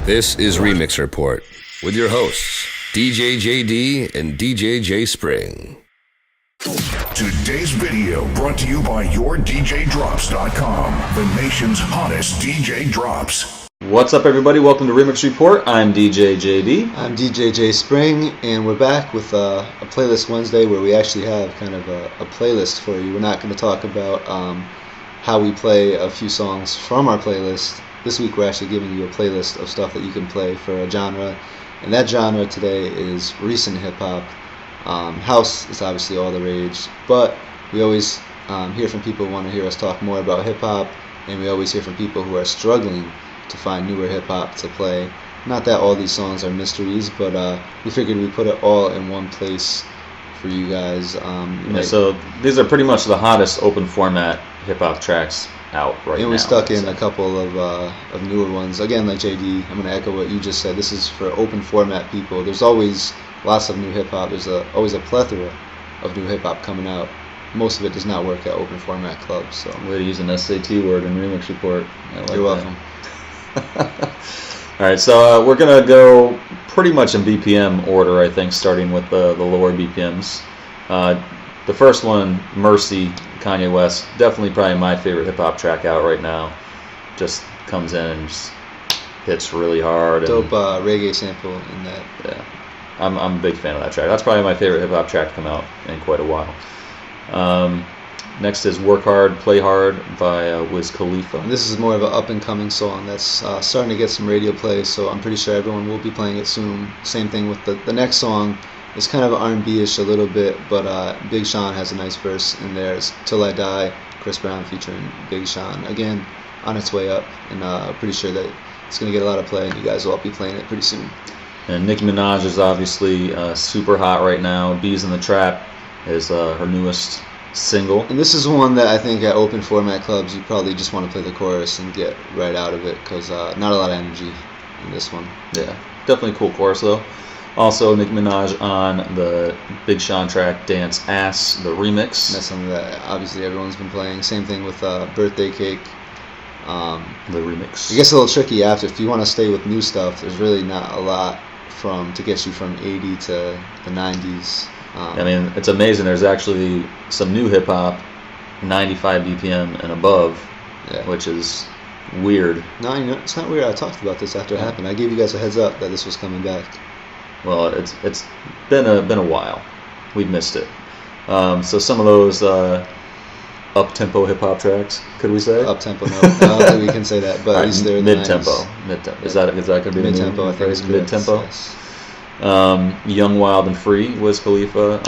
This is Remix Report with your hosts, DJ JD and DJ J Spring. Today's video brought to you by YourDJDrops.com, the nation's hottest DJ drops. What's up, everybody? Welcome to Remix Report. I'm DJ JD. I'm DJ J Spring, and we're back with a Playlist Wednesday where we actually have kind of a playlist for you. We're not going to talk about how we play a few songs from our playlist. This week we're actually giving you a playlist of stuff that you can play for a genre, and that genre today is recent hip-hop. House is obviously all the rage, but we always hear from people who want to hear us talk more about hip-hop, and we always hear from people who are struggling to find newer hip-hop to play. Not that all these songs are mysteries, but we figured we'd put it all in one place for you guys. So these are pretty much the hottest open format hip-hop tracks out right now. And we stuck in a couple of newer ones. Again, like JD, I'm going to echo what you just said. This is for open format people. There's always lots of new hip-hop. There's always a plethora of new hip-hop coming out. Most of it does not work at open format clubs. So way to use an SAT word in Remix Report. You're welcome. Alright, so we're going to go pretty much in BPM order, I think, starting with the lower BPMs. The first one, Mercy, Kanye West, definitely probably my favorite hip-hop track out right now. Just comes in and just hits really hard. Dope reggae sample in that. Yeah, I'm a big fan of that track. That's probably my favorite hip-hop track to come out in quite a while. Next is Work Hard, Play Hard by Wiz Khalifa. And this is more of an up-and-coming song that's starting to get some radio play, so I'm pretty sure everyone will be playing it soon. Same thing with the next song. It's kind of R&B-ish a little bit, but Big Sean has a nice verse in there. It's Till I Die, Chris Brown featuring Big Sean. Again, on its way up, and pretty sure that it's going to get a lot of play, and you guys will all be playing it pretty soon. And Nicki Minaj is obviously super hot right now. Beez in the Trap is her newest single. And this is one that I think at open format clubs you probably just want to play the chorus and get right out of it, because not a lot of energy in this one. Yeah, definitely a cool chorus though. Also, Nicki Minaj on the Big Sean track, Dance Ass, the remix. That's something that obviously everyone's been playing. Same thing with Birthday Cake. The remix. It gets a little tricky after. If you want to stay with new stuff, there's really not a lot to get you from 80 to the 90s. I mean, it's amazing. There's actually some new hip-hop, 95 BPM and above, which is weird. No, it's not weird. I talked about this after it happened. I gave you guys a heads up that this was coming back. Well, it's been a while. We've missed it. So some of those up-tempo hip-hop tracks, could we say? Up-tempo, no. I don't think we can say that, but at least they're mid-tempo. Mid-tempo. Is that going to be mid-tempo? The I think it's mid-tempo. Yes. Young, Wild, and Free, Wiz Khalifa.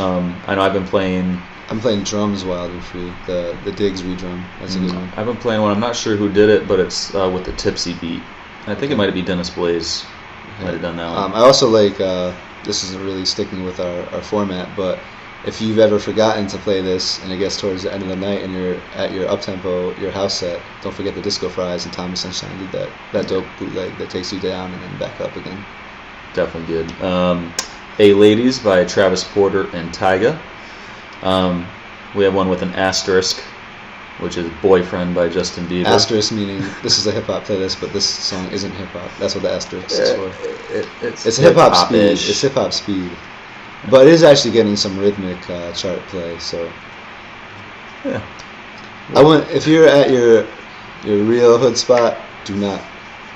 I know I've been playing. I'm playing Drums, Wild and Free. The Diggs redrum. That's a good one. I've been playing one. I'm not sure who did it, but it's with the Tipsy beat. I think it might be Dennis Blaze. Might have done that one. I also like. This isn't really sticking with our format, but if you've ever forgotten to play this and it gets towards the end of the night and you're at your up-tempo, your house set, don't forget the Disco Fries, and Thomas Sunshine did that dope bootleg that takes you down and then back up again. Definitely good. A Ladies by Travis Porter and Tyga. We have one with an asterisk, which is Boyfriend by Justin Bieber. Asterisk meaning this is a hip-hop playlist, but this song isn't hip-hop. That's what the asterisk is for. It's hip-hop speed. It's hip-hop speed. But it is actually getting some rhythmic chart play, so... Yeah. If you're at your real hood spot, do not...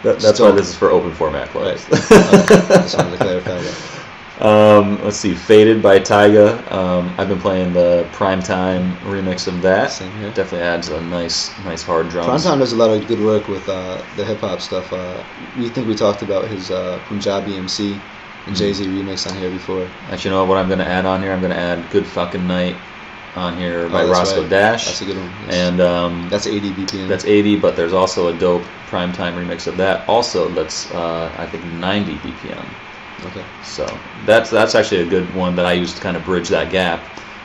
That's why this is for open format clubs. Right. Just wanted to clarify that. Let's see, Faded by Tyga. I've been playing the Primetime remix of that. Same here. Definitely adds a nice hard drums. Primetime does a lot of good work with the hip hop stuff. We think we talked about his Punjabi MC and Jay-Z remix on here before. Actually, you know what I'm going to add on here? I'm going to add Good Fucking Night on here by Roscoe right. Dash. That's a good one. Yes. And that's 80 BPM. That's 80, but there's also a dope Primetime remix of that. Also, that's I think 90 BPM. Okay. So that's actually a good one that I used to kind of bridge that gap,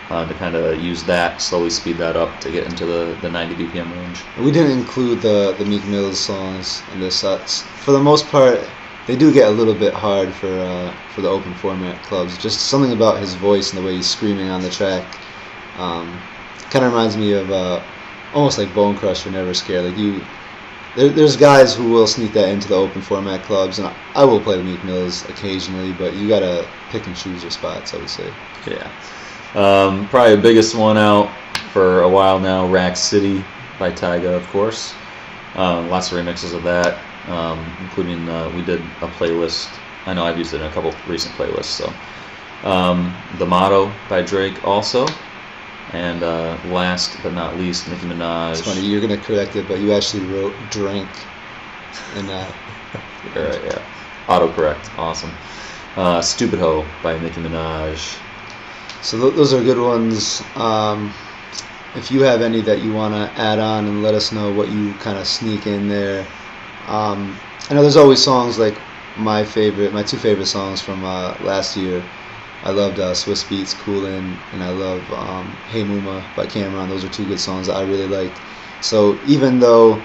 to kind of use that, slowly speed that up to get into the 90 BPM range. We didn't include the Meek Mill's songs in the sets. For the most part, they do get a little bit hard for the open format clubs. Just something about his voice and the way he's screaming on the track. Kind of reminds me of almost like Bone Crusher, Never Scared. Like there's guys who will sneak that into the open format clubs, and I will play the Meek Mills occasionally, but you gotta pick and choose your spots, I would say. Yeah. Probably the biggest one out for a while now, Rack City by Tyga, of course. Lots of remixes of that, including we did a playlist. I know I've used it in a couple recent playlists. So, The Motto by Drake also. And last but not least, Nicki Minaj. It's funny, you're going to correct it, but you actually wrote drank in that. All right, yeah. Autocorrect. Awesome. Stupid Ho by Nicki Minaj. So those are good ones. If you have any that you want to add on and let us know what you kind of sneak in there. I know there's always songs like my two favorite songs from last year. I loved Swiss Beats, Coolin', and I love Hey Muma by Cameron. Those are two good songs that I really liked. So even though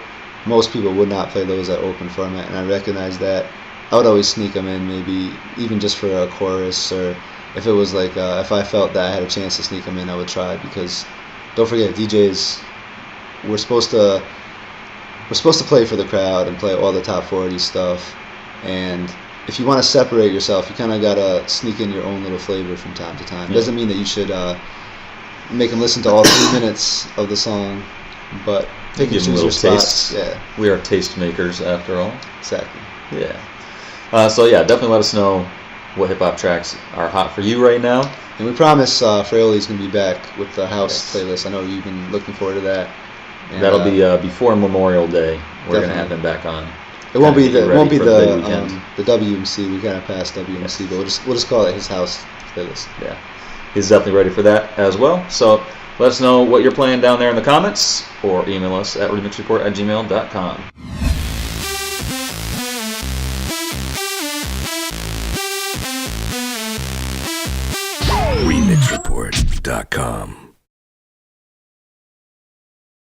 most people would not play those at open format, and I recognize that, I would always sneak them in, maybe even just for a chorus, or if it was like if I felt that I had a chance to sneak them in, I would try. Because don't forget, DJs, we're supposed to play for the crowd and play all the top 40 stuff, and if you want to separate yourself, you kind of got to sneak in your own little flavor from time to time. It doesn't mean that you should make them listen to all 3 minutes of the song, but pick and choose your spots. Yeah. We are taste makers after all. Exactly. Yeah. So yeah, definitely let us know what hip-hop tracks are hot for you right now. And we promise Fraioli's going to be back with the house playlist. I know you've been looking forward to that. And, that'll be before Memorial Day. We're going to have him back on. It won't be the WMC. We kind of passed WMC, but we'll just call it his house playlist. Yeah, he's definitely ready for that as well. So let us know what you're playing down there in the comments, or email us at remixreport@gmail.com. Remixreport.com